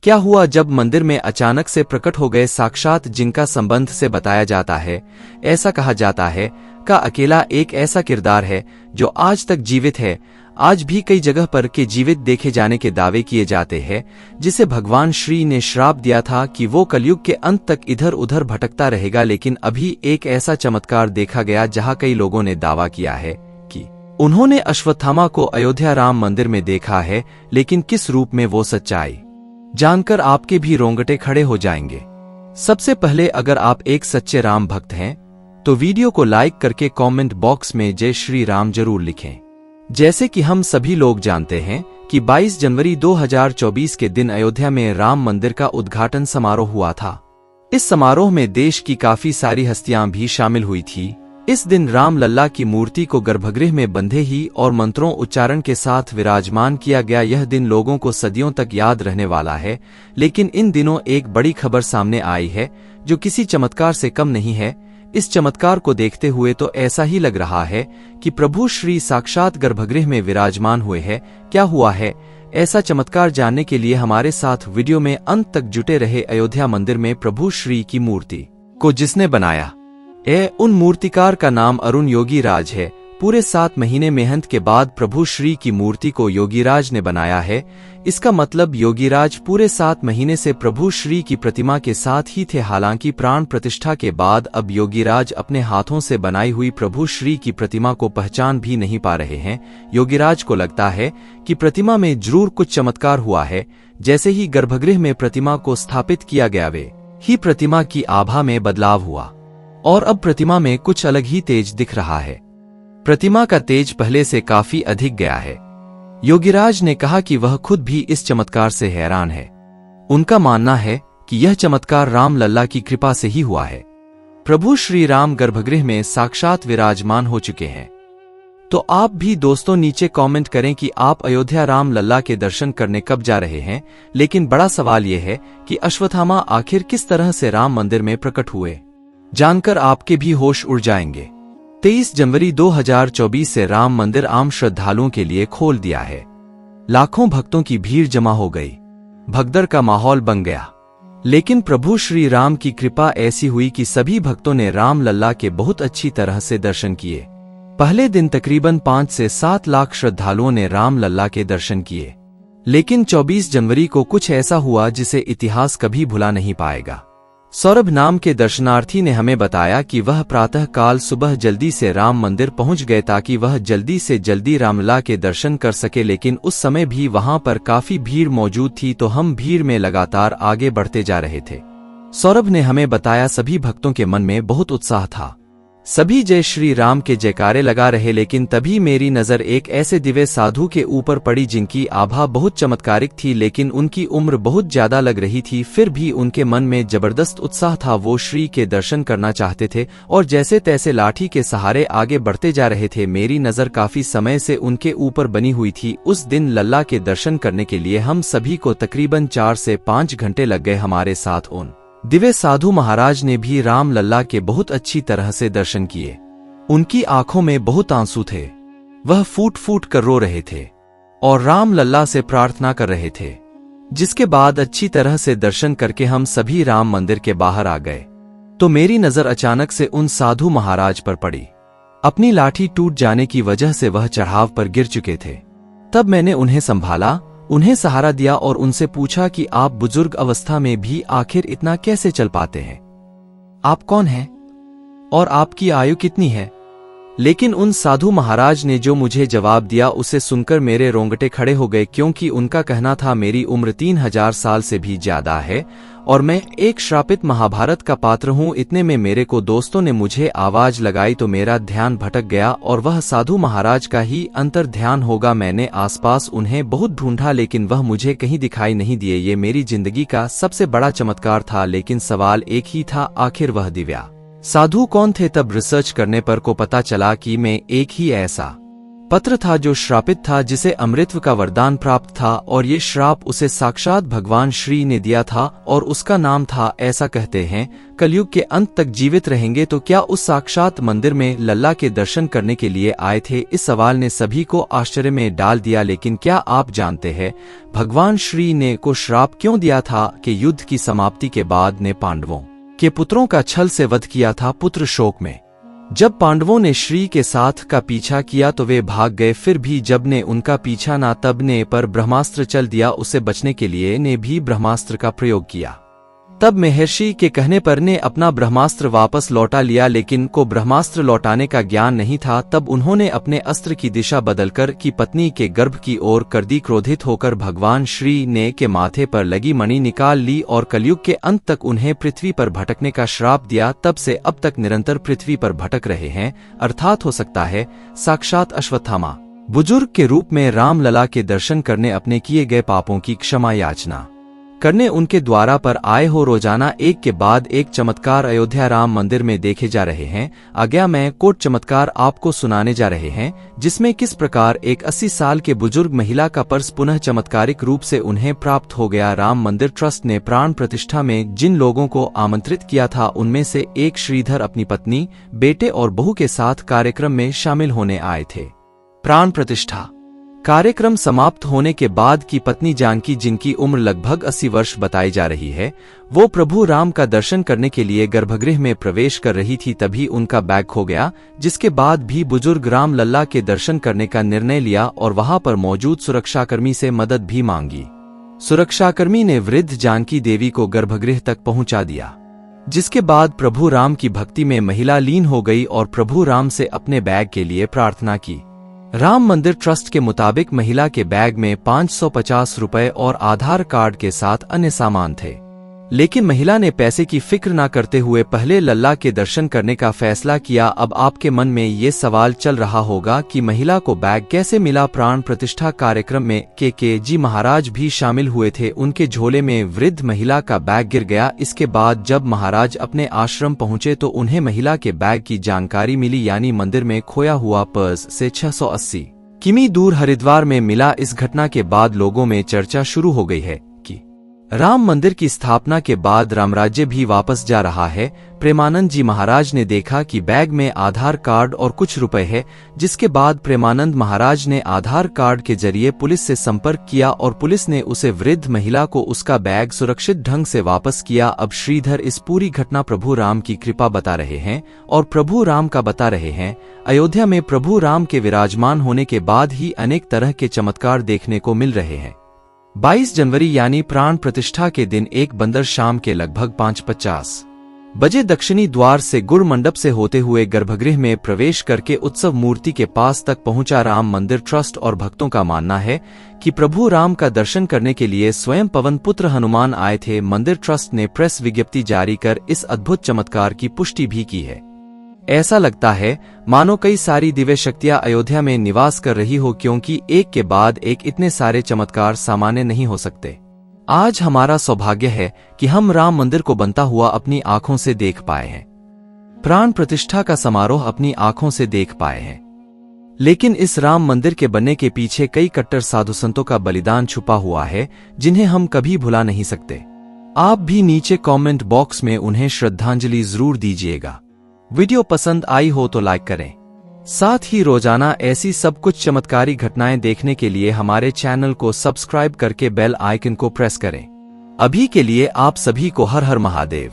क्या हुआ जब मंदिर में अचानक से प्रकट हो गए साक्षात, जिनका संबंध से बताया जाता है, ऐसा कहा जाता है का अकेला एक ऐसा किरदार है जो आज तक जीवित है। आज भी कई जगह पर के जीवित देखे जाने के दावे किए जाते हैं, जिसे भगवान श्री ने श्राप दिया था कि वो कलयुग के अंत तक इधर उधर भटकता रहेगा। लेकिन अभी एक ऐसा चमत्कार देखा गया जहां कई लोगों ने दावा किया है कि उन्होंने अश्वत्थामा को अयोध्या राम मंदिर में देखा है, लेकिन किस रूप में, वो सच्चाई जानकर आपके भी रोंगटे खड़े हो जाएंगे। सबसे पहले, अगर आप एक सच्चे राम भक्त हैं तो वीडियो को लाइक करके कमेंट बॉक्स में जय श्री राम जरूर लिखें। जैसे कि हम सभी लोग जानते हैं कि 22 जनवरी 2024 के दिन अयोध्या में राम मंदिर का उद्घाटन समारोह हुआ था। इस समारोह में देश की काफी सारी हस्तियां भी शामिल हुई थी। इस दिन राम लल्ला की मूर्ति को गर्भगृह में बंधे ही और मंत्रों उच्चारण के साथ विराजमान किया गया। यह दिन लोगों को सदियों तक याद रहने वाला है। लेकिन इन दिनों एक बड़ी खबर सामने आई है जो किसी चमत्कार से कम नहीं है। इस चमत्कार को देखते हुए तो ऐसा ही लग रहा है कि प्रभु श्री साक्षात गर्भगृह में विराजमान हुए हैं। क्या हुआ है, ऐसा चमत्कार जानने के लिए हमारे साथ वीडियो में अंत तक जुटे रहे। अयोध्या मंदिर में प्रभु श्री की मूर्ति को जिसने बनाया उन मूर्तिकार का नाम अरुण योगीराज है। पूरे 7 महीने मेहनत के बाद प्रभु श्री की मूर्ति को योगीराज ने बनाया है। इसका मतलब योगीराज पूरे 7 महीने से प्रभु श्री की प्रतिमा के साथ ही थे। हालांकि प्राण प्रतिष्ठा के बाद अब योगीराज अपने हाथों से बनाई हुई प्रभु श्री की प्रतिमा को पहचान भी नहीं पा रहे हैं। योगीराज को लगता है कि प्रतिमा में जरूर कुछ चमत्कार हुआ है। जैसे ही गर्भगृह में प्रतिमा को स्थापित किया गया, वे ही प्रतिमा की आभा में बदलाव हुआ और अब प्रतिमा में कुछ अलग ही तेज दिख रहा है। प्रतिमा का तेज पहले से काफी अधिक गया है। योगीराज ने कहा कि वह खुद भी इस चमत्कार से हैरान है। उनका मानना है कि यह चमत्कार राम लल्ला की कृपा से ही हुआ है। प्रभु श्री राम गर्भगृह में साक्षात विराजमान हो चुके हैं। तो आप भी दोस्तों नीचे कमेंट करें कि आप अयोध्या राम लल्ला के दर्शन करने कब जा रहे हैं। लेकिन बड़ा सवाल यह है कि अश्वत्थामा आखिर किस तरह से राम मंदिर में प्रकट हुए, जानकर आपके भी होश उड़ जाएंगे। 23 जनवरी 2024 से राम मंदिर आम श्रद्धालुओं के लिए खोल दिया है। लाखों भक्तों की भीड़ जमा हो गई, भगदड़ का माहौल बन गया। लेकिन प्रभु श्री राम की कृपा ऐसी हुई कि सभी भक्तों ने राम लल्ला के बहुत अच्छी तरह से दर्शन किए। पहले दिन तकरीबन 5 से 7 लाख श्रद्धालुओं ने राम लल्ला के दर्शन किए। लेकिन 24 जनवरी को कुछ ऐसा हुआ जिसे इतिहास कभी भुला नहीं पाएगा। सौरभ नाम के दर्शनार्थी ने हमें बताया कि वह प्रातः काल सुबह जल्दी से राम मंदिर पहुंच गए ताकि वह जल्दी से जल्दी रामलला के दर्शन कर सके। लेकिन उस समय भी वहां पर काफी भीड़ मौजूद थी, तो हम भीड़ में लगातार आगे बढ़ते जा रहे थे। सौरभ ने हमें बताया सभी भक्तों के मन में बहुत उत्साह था, सभी जय श्री राम के जयकारे लगा रहे। लेकिन तभी मेरी नजर एक ऐसे दिव्य साधु के ऊपर पड़ी जिनकी आभा बहुत चमत्कारिक थी, लेकिन उनकी उम्र बहुत ज्यादा लग रही थी। फिर भी उनके मन में जबरदस्त उत्साह था। वो श्री के दर्शन करना चाहते थे और जैसे तैसे लाठी के सहारे आगे बढ़ते जा रहे थे। मेरी नजर काफी समय से उनके ऊपर बनी हुई थी। उस दिन लल्ला के दर्शन करने के लिए हम सभी को तकरीबन 4 से 5 घंटे लग गए। हमारे साथ उन दिव्य साधु महाराज ने भी राम लल्ला के बहुत अच्छी तरह से दर्शन किए। उनकी आंखों में बहुत आंसू थे, वह फूट फूट कर रो रहे थे और राम लल्ला से प्रार्थना कर रहे थे। जिसके बाद अच्छी तरह से दर्शन करके हम सभी राम मंदिर के बाहर आ गए तो मेरी नजर अचानक से उन साधु महाराज पर पड़ी। अपनी लाठी टूट जाने की वजह से वह चढ़ाव पर गिर चुके थे। तब मैंने उन्हें संभाला, उन्हें सहारा दिया और उनसे पूछा कि आप बुजुर्ग अवस्था में भी आखिर इतना कैसे चल पाते हैं? आप कौन हैं और आपकी आयु कितनी है? लेकिन उन साधु महाराज ने जो मुझे जवाब दिया उसे सुनकर मेरे रोंगटे खड़े हो गए, क्योंकि उनका कहना था मेरी उम्र 3000 साल से भी ज्यादा है और मैं एक श्रापित महाभारत का पात्र हूँ। इतने में मेरे को दोस्तों ने मुझे आवाज लगाई तो मेरा ध्यान भटक गया और वह साधु महाराज का ही अंतर ध्यान होगा। मैंने आसपास उन्हें बहुत ढूंढा लेकिन वह मुझे कहीं दिखाई नहीं दिए। ये मेरी जिंदगी का सबसे बड़ा चमत्कार था। लेकिन सवाल एक ही था, आखिर वह दिव्या साधु कौन थे? तब रिसर्च करने पर को पता चला कि मैं एक ही ऐसा पत्र था जो श्रापित था, जिसे अमृतत्व का वरदान प्राप्त था, और ये श्राप उसे साक्षात भगवान श्री ने दिया था और उसका नाम था। ऐसा कहते हैं कलयुग के अंत तक जीवित रहेंगे तो क्या उस साक्षात मंदिर में लल्ला के दर्शन करने के लिए आए थे? इस सवाल ने सभी को आश्चर्य में डाल दिया। लेकिन क्या आप जानते हैं भगवान श्री ने को श्राप क्यों दिया था? कि युद्ध की समाप्ति के बाद ने पांडवों के पुत्रों का छल से वध किया था। पुत्र शोक में जब पांडवों ने श्री के साथ का पीछा किया तो वे भाग गए। फिर भी जब ने उनका पीछा ना तब ने पर ब्रह्मास्त्र चल दिया। उसे बचने के लिए ने भी ब्रह्मास्त्र का प्रयोग किया। तब महर्षि के कहने पर ने अपना ब्रह्मास्त्र वापस लौटा लिया, लेकिन को ब्रह्मास्त्र लौटाने का ज्ञान नहीं था। तब उन्होंने अपने अस्त्र की दिशा बदलकर की पत्नी के गर्भ की ओर कर दी। क्रोधित होकर भगवान श्री ने के माथे पर लगी मणि निकाल ली और कलयुग के अंत तक उन्हें पृथ्वी पर भटकने का श्राप दिया। तब से अब तक निरंतर पृथ्वी पर भटक रहे हैं। अर्थात हो सकता है साक्षात अश्वत्थामा बुजुर्ग के रूप में रामलला के दर्शन करने, अपने किए गए पापों की क्षमा याचना करने उनके द्वारा पर आए हो। रोजाना एक के बाद एक चमत्कार अयोध्या राम मंदिर में देखे जा रहे हैं। आज्ञा में कोट चमत्कार आपको सुनाने जा रहे हैं, जिसमें किस प्रकार एक 80 साल के बुजुर्ग महिला का पर्स पुनः चमत्कारिक रूप से उन्हें प्राप्त हो गया। राम मंदिर ट्रस्ट ने प्राण प्रतिष्ठा में जिन लोगों को आमंत्रित किया था उनमें से एक श्रीधर अपनी पत्नी, बेटे और बहू के साथ कार्यक्रम में शामिल होने आए थे। प्राण प्रतिष्ठा कार्यक्रम समाप्त होने के बाद की पत्नी जानकी, जिनकी उम्र लगभग 80 वर्ष बताई जा रही है, वो प्रभु राम का दर्शन करने के लिए गर्भगृह में प्रवेश कर रही थी। तभी उनका बैग खो गया, जिसके बाद भी बुजुर्ग राम लल्ला के दर्शन करने का निर्णय लिया और वहां पर मौजूद सुरक्षाकर्मी से मदद भी मांगी। सुरक्षाकर्मी ने वृद्ध जानकी देवी को गर्भगृह तक पहुंचा दिया, जिसके बाद प्रभु राम की भक्ति में महिला लीन हो गई और प्रभु राम से अपने बैग के लिए प्रार्थना की। राम मंदिर ट्रस्ट के मुताबिक महिला के बैग में 550 रुपए और आधार कार्ड के साथ अन्य सामान थे, लेकिन महिला ने पैसे की फिक्र न करते हुए पहले लल्ला के दर्शन करने का फैसला किया। अब आपके मन में ये सवाल चल रहा होगा कि महिला को बैग कैसे मिला? प्राण प्रतिष्ठा कार्यक्रम में के जी महाराज भी शामिल हुए थे। उनके झोले में वृद्ध महिला का बैग गिर गया। इसके बाद जब महाराज अपने आश्रम पहुंचे तो उन्हें महिला के बैग की जानकारी मिली, यानी मंदिर में खोया हुआ पर्स से 680 किमी दूर हरिद्वार में मिला। इस घटना के बाद लोगों में चर्चा शुरू हो गई है कि राम मंदिर की स्थापना के बाद रामराज्य भी वापस जा रहा है। प्रेमानंद जी महाराज ने देखा कि बैग में आधार कार्ड और कुछ रुपए है, जिसके बाद प्रेमानंद महाराज ने आधार कार्ड के जरिए पुलिस से संपर्क किया और पुलिस ने उसे वृद्ध महिला को उसका बैग सुरक्षित ढंग से वापस किया। अब श्रीधर इस पूरी घटना प्रभु राम की कृपा बता रहे हैं और प्रभु राम का बता रहे हैं। अयोध्या में प्रभु राम के विराजमान होने के बाद ही अनेक तरह के चमत्कार देखने को मिल रहे हैं। 22 जनवरी यानी प्राण प्रतिष्ठा के दिन एक बंदर शाम के लगभग 5:50 बजे दक्षिणी द्वार से गुड़ मंडप से होते हुए गर्भगृह में प्रवेश करके उत्सव मूर्ति के पास तक पहुंचा। राम मंदिर ट्रस्ट और भक्तों का मानना है कि प्रभु राम का दर्शन करने के लिए स्वयं पवन पुत्र हनुमान आए थे। मंदिर ट्रस्ट ने प्रेस विज्ञप्ति जारी कर इस अद्भुत चमत्कार की पुष्टि भी की है। ऐसा लगता है मानो कई सारी दिव्य शक्तियां अयोध्या में निवास कर रही हो, क्योंकि एक के बाद एक इतने सारे चमत्कार सामान्य नहीं हो सकते। आज हमारा सौभाग्य है कि हम राम मंदिर को बनता हुआ अपनी आंखों से देख पाए हैं, प्राण प्रतिष्ठा का समारोह अपनी आंखों से देख पाए हैं। लेकिन इस राम मंदिर के बनने के पीछे कई कट्टर साधु संतों का बलिदान छुपा हुआ है, जिन्हें हम कभी भुला नहीं सकते। आप भी नीचे कमेंट बॉक्स में उन्हें श्रद्धांजलि जरूर दीजिएगा। वीडियो पसंद आई हो तो लाइक करें। साथ ही रोजाना ऐसी सब कुछ चमत्कारी घटनाएं देखने के लिए हमारे चैनल को सब्सक्राइब करके बेल आइकन को प्रेस करें। अभी के लिए आप सभी को हर हर महादेव।